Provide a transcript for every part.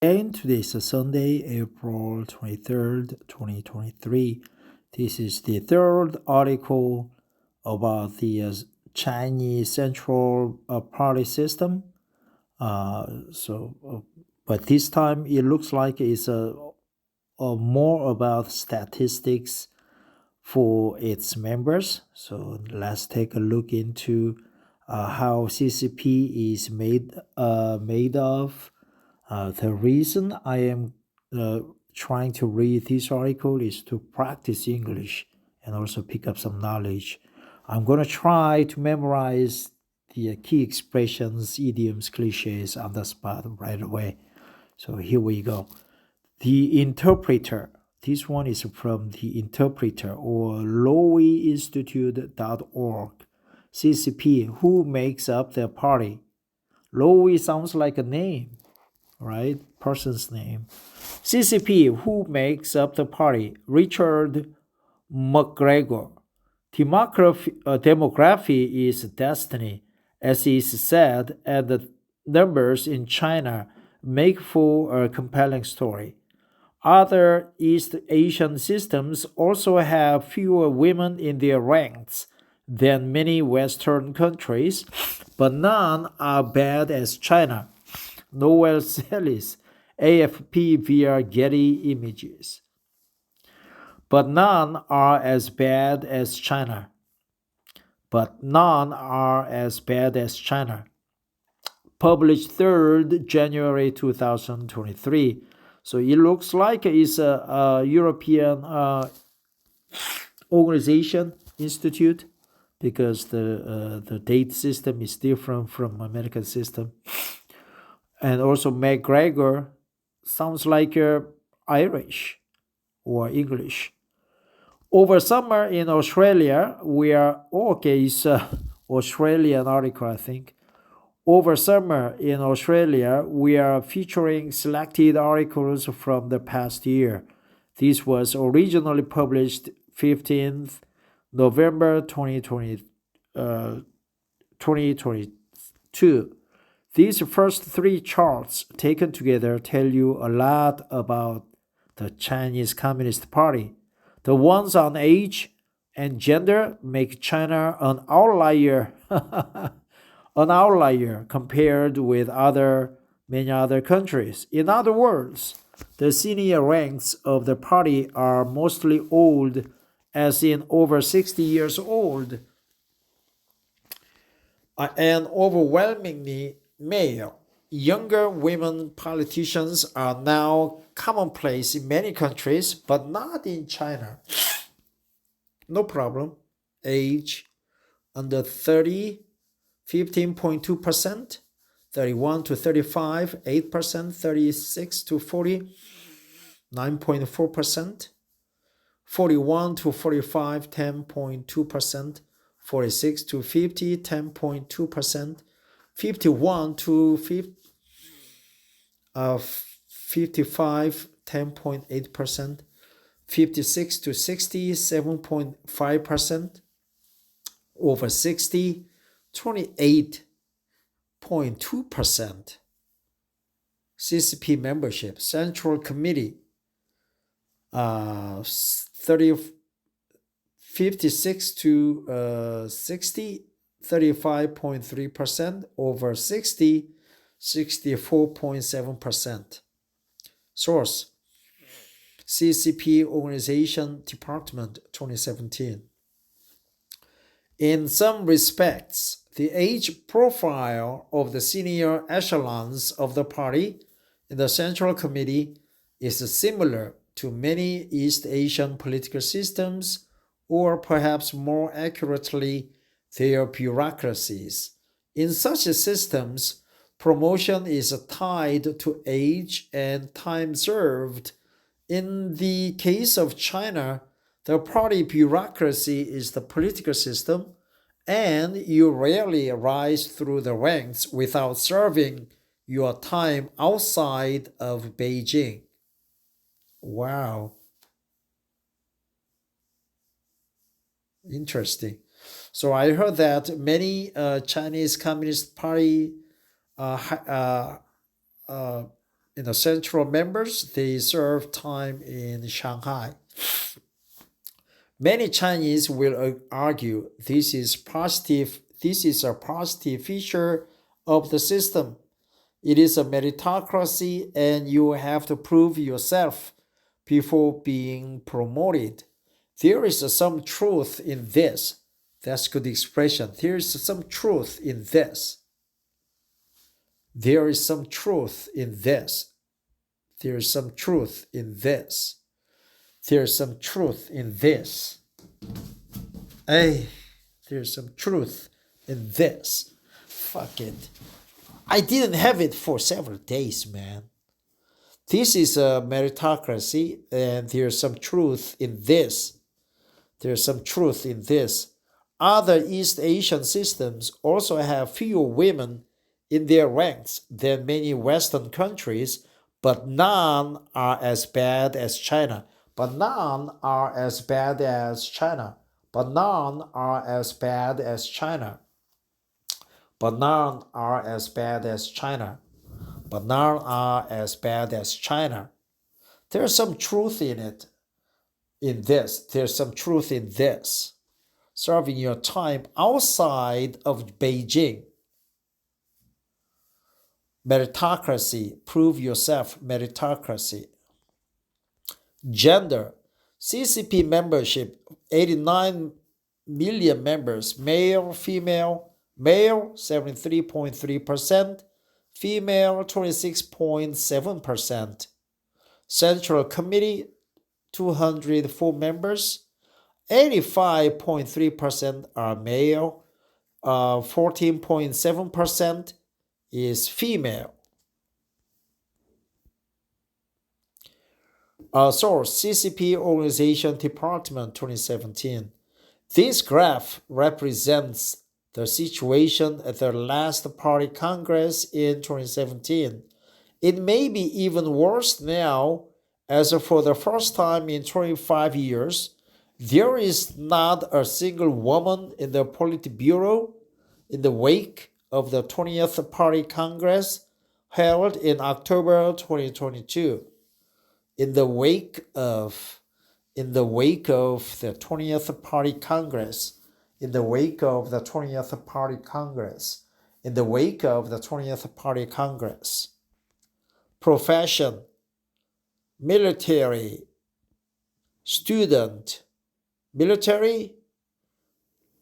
And today is Sunday, April 23rd, 2023. This is the third article about the Chinese Central Party system. But this time it looks like it's more about statistics for its members. So let's take a look into how CCP is made of. The reason I am trying to read this article is to practice English and also pick up some knowledge. I'm going to try to memorize the key expressions, idioms, cliches on the spot right away. So here we go. The interpreter. This one is from the interpreter or loweinstitute.org. CCP, who makes up the party? Lowy sounds like a name, right? Person's name. CCP, who makes up the party? Richard McGregor. Demography is destiny, as is said, and the numbers in China make for a compelling story. Other East Asian systems also have fewer women in their ranks than many Western countries, but none are bad as China. Noel Sellis, AFP via Getty Images. But none are as bad as China. But none are as bad as China. Published 3rd January 2023. So it looks like it's a European organization, institute, because the date system is different from American system. And also McGregor sounds like Irish or English. Over summer in Australia, we are it's Australian article, I think. Over summer in Australia, we are featuring selected articles from the past year. This was originally published 15th November 2022. These first three charts taken together tell you a lot about the Chinese Communist Party. The ones on age and gender make China an outlier, an outlier compared with many other countries. In other words, the senior ranks of the party are mostly old, as in over 60 years old, and overwhelmingly male. Younger women politicians are now commonplace in many countries, but not in China. No problem. Age under 30, 15.2%, 31 to 35, 8%, 36 to 40, 9.4%, 41 to 45, 10.2%, 46 to 50, 10.2%, 51 to 55, 10.8%, 56 to 60, 7.5%, over 60, 28.2%. CCP membership, Central Committee, 56 to 60, 35.3%, over 60, 64.7%. Source, CCP Organization Department 2017. In some respects, the age profile of the senior echelons of the party in the Central Committee is similar to many East Asian political systems, or perhaps more accurately, their bureaucracies. In such systems, promotion is tied to age and time served. In the case of China, the party bureaucracy is the political system, and you rarely rise through the ranks without serving your time outside of Beijing. Wow. Interesting. So I heard that many Chinese Communist Party central members, they serve time in Shanghai. Many Chinese will argue this is a positive feature of the system. It is a meritocracy and you have to prove yourself before being promoted. There is some truth in this. That's a good expression. There is some truth in this. There is some truth in this. There is some truth in this. There's some truth in this. Hey, there's some truth in this. Fuck it. I didn't have it for several days, man. This is a meritocracy, and there's some truth in this. There's some truth in this. Other East Asian systems also have fewer women in their ranks than many Western countries, but none are as bad as China. But none are as bad as China. But none are as bad as China. But none are as bad as China. But none are as bad as China. There's some truth in it. In this. There's some truth in this. Serving your time outside of Beijing. Meritocracy. Prove yourself. Meritocracy. Gender. CCP membership, 89 million members, male, female, male 73.3%, female 26.7%. Central Committee, 204 members, 85.3% are male, 14.7% is female. Source, CCP Organization Department 2017. This graph represents the situation at the last party congress in 2017. It may be even worse now, as for the first time in 25 years, there is not a single woman in the Politburo in the wake of the 20th Party Congress held in October 2022. In the wake of the 20th Party Congress, in the wake of the 20th Party Congress, in the wake of the 20th Party Congress. Profession, military, student, military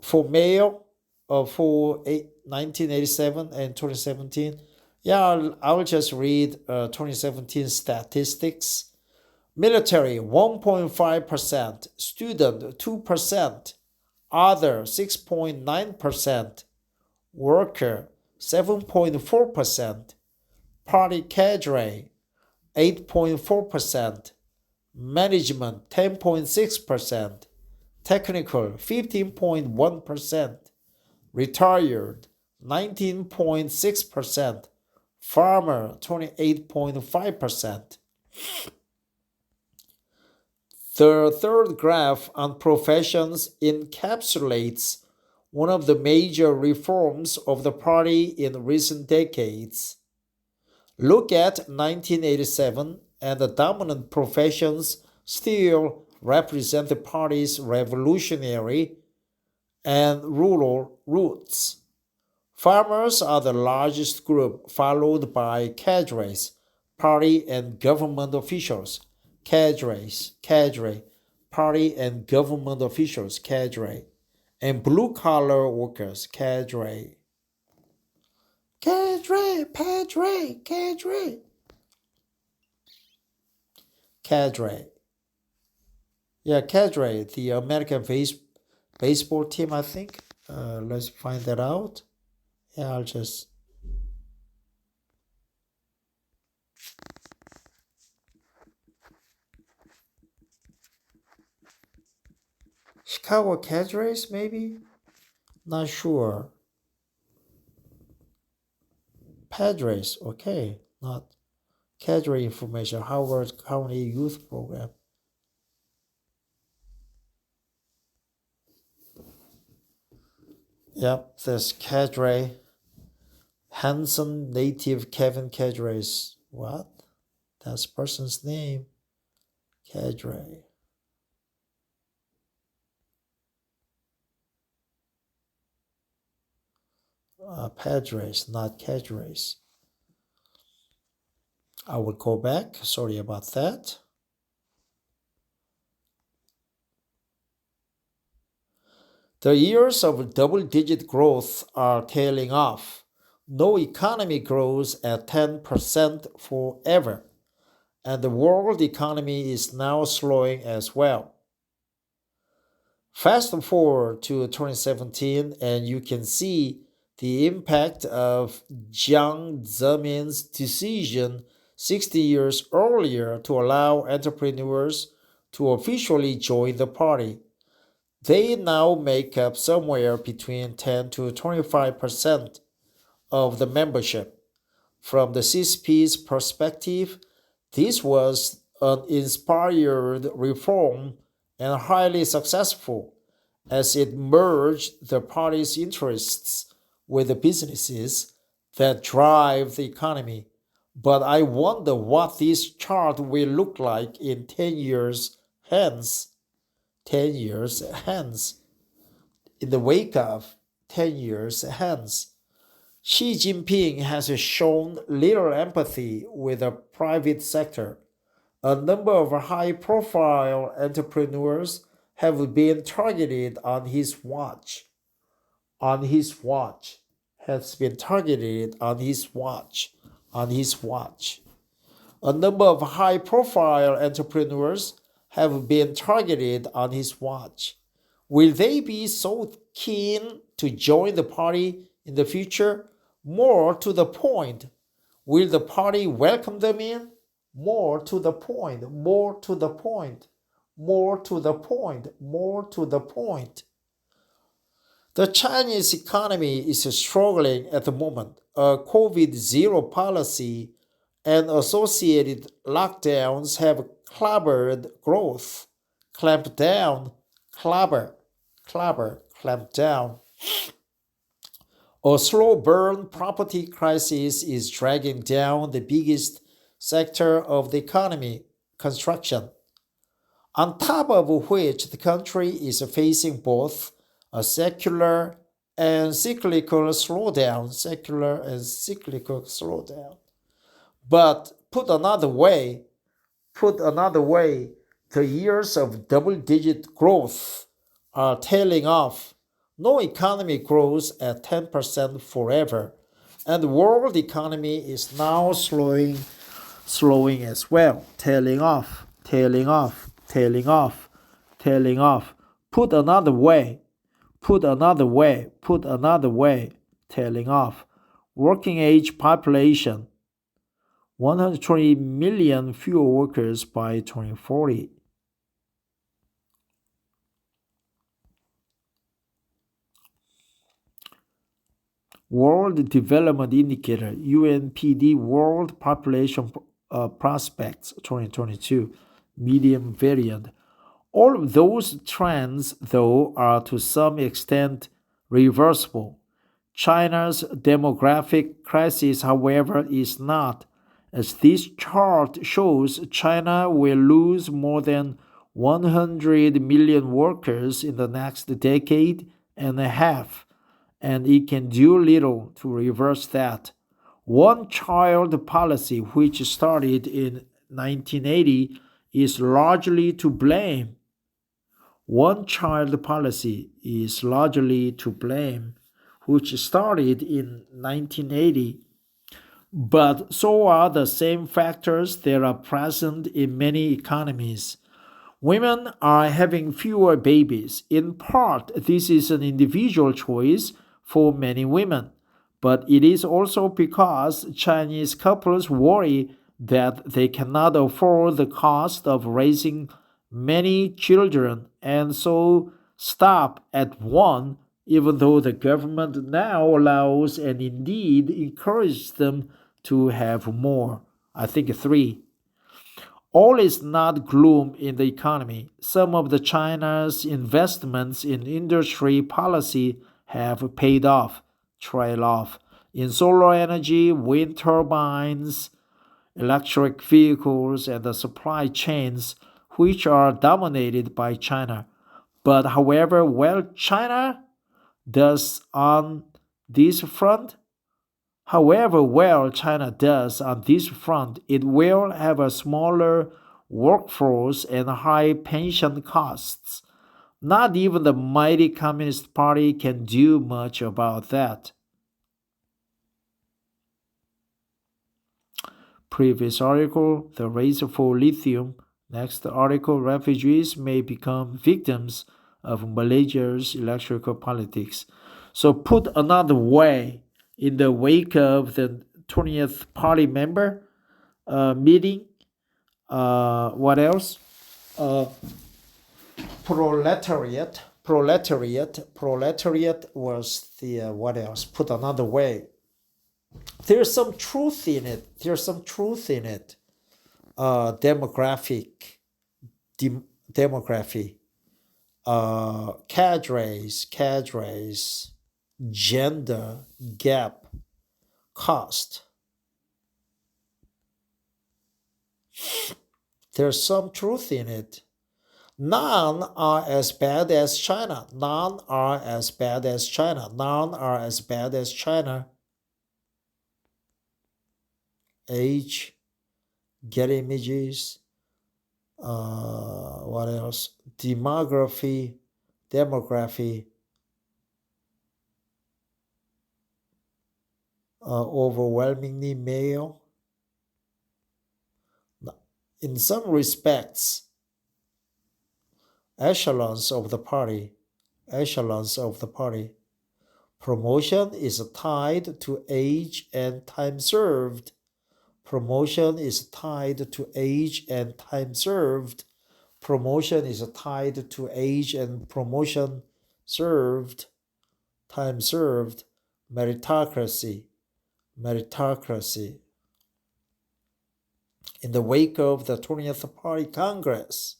for male for 1987 and 2017. Yeah, I'll just read 2017 statistics. Military 1.5%, student 2%, other 6.9%, worker 7.4%, party cadre 8.4%, management 10.6%, technical 15.1%, retired 19.6%, farmer 28.5%. The third graph on professions encapsulates one of the major reforms of the party in recent decades. Look at 1987, and the dominant professions still represent the party's revolutionary and rural roots. Farmers are the largest group, followed by cadres, party and government officials. Cadre, party and government officials, cadre, and blue-collar workers, cadre. Cadre. Yeah, cadre, the American baseball team, I think. Let's find that out. Yeah, I'll just... Chicago Cadres, maybe? Not sure. Padres, okay. Not cadre information. Howard County Youth Program. Yep, this cadre. Hanson native Kevin Cadres. What? That's person's name. Cadre. Padres, not cadres. I will go back. Sorry about that. The years of double-digit growth are tailing off. No economy grows at 10% forever, and the world economy is now slowing as well. Fast forward to 2017, and you can see the impact of Jiang Zemin's decision 60 years earlier to allow entrepreneurs to officially join the party. They now make up somewhere between 10 to 25% of the membership. From the CSP's perspective, this was an inspired reform and highly successful, as it merged the party's interests with the businesses that drive the economy. But I wonder what this chart will look like in 10 years hence. 10 years hence. In the wake of 10 years hence, Xi Jinping has shown little empathy with the private sector. A number of high-profile entrepreneurs have been targeted on his watch. On his watch. Has been targeted on his watch. On his watch. A number of high-profile entrepreneurs have been targeted on his watch. Will they be so keen to join the party in the future? More to the point, will the party welcome them in? More to the point, more to the point, more to the point, more to the point. The Chinese economy is struggling at the moment. A COVID-0 policy and associated lockdowns have clobbered growth. Clamp down, clamp down. A slow burn property crisis is dragging down the biggest sector of the economy, construction. On top of which the country is facing both a secular and cyclical slowdown. But put another way, the years of double-digit growth are tailing off. No economy grows at 10% forever, and the world economy is now slowing as well, tailing off. Put another way, tailing off. Working age population, 120 million fewer workers by 2040. World Development Indicator, UNPD World Population Prospects 2022, medium variant. All of those trends, though, are to some extent reversible. China's demographic crisis, however, is not. As this chart shows, China will lose more than 100 million workers in the next decade and a half, and it can do little to reverse that. One-child policy, which started in 1980, is largely to blame. One-child policy is largely to blame, which started in 1980. But so are the same factors that are present in many economies. Women are having fewer babies. In part, this is an individual choice for many women, but it is also because Chinese couples worry that they cannot afford the cost of raising many children and so stop at one, even though the government now allows and indeed encourages them to have more. I think 3. All is not gloom in the economy. Some of the China's investments in industry policy have paid off, trail off. In solar energy, wind turbines, electric vehicles and the supply chains which are dominated by China. But however well China does on this front, however well China does on this front, it will have a smaller workforce and high pension costs. Not even the mighty Communist Party can do much about that. Previous article, the race for lithium. Next article, refugees may become victims of Malaysia's electrical politics. So put another way, in the wake of the 20th party member meeting, what else? Proletariat was the what else? Put another way, there's some truth in it. Demography, cadres, gender gap, cost. There's some truth in it. None are as bad as China. Age, get images, what else? Demography, overwhelmingly male. In some respects, echelons of the party. Promotion is tied to age and time served. Promotion is tied to age and time served. Time served. Meritocracy. In the wake of the 20th Party Congress,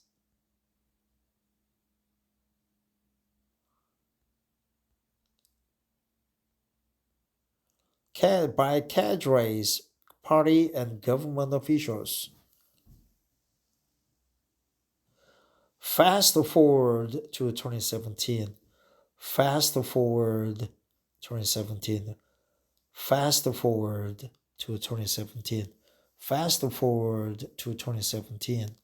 by cadres, party and government officials. Fast forward to 2017. Fast forward to 2017. Fast forward to 2017. Fast forward to 2017.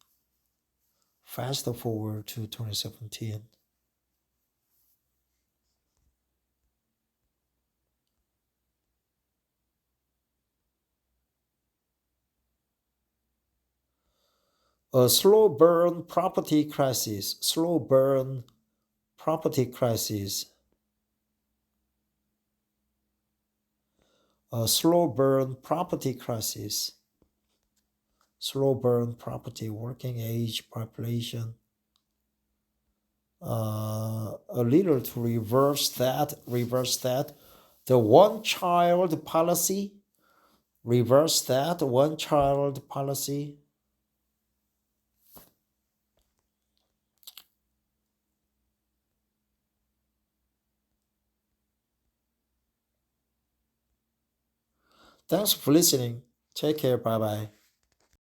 Fast forward to 2017. A slow burn property crisis. Slow burn property crisis. A slow burn property crisis. Slow burn property, working age population. A little to reverse that. The one child policy. Reverse that, one child policy. Thanks for listening. Take care. Bye bye.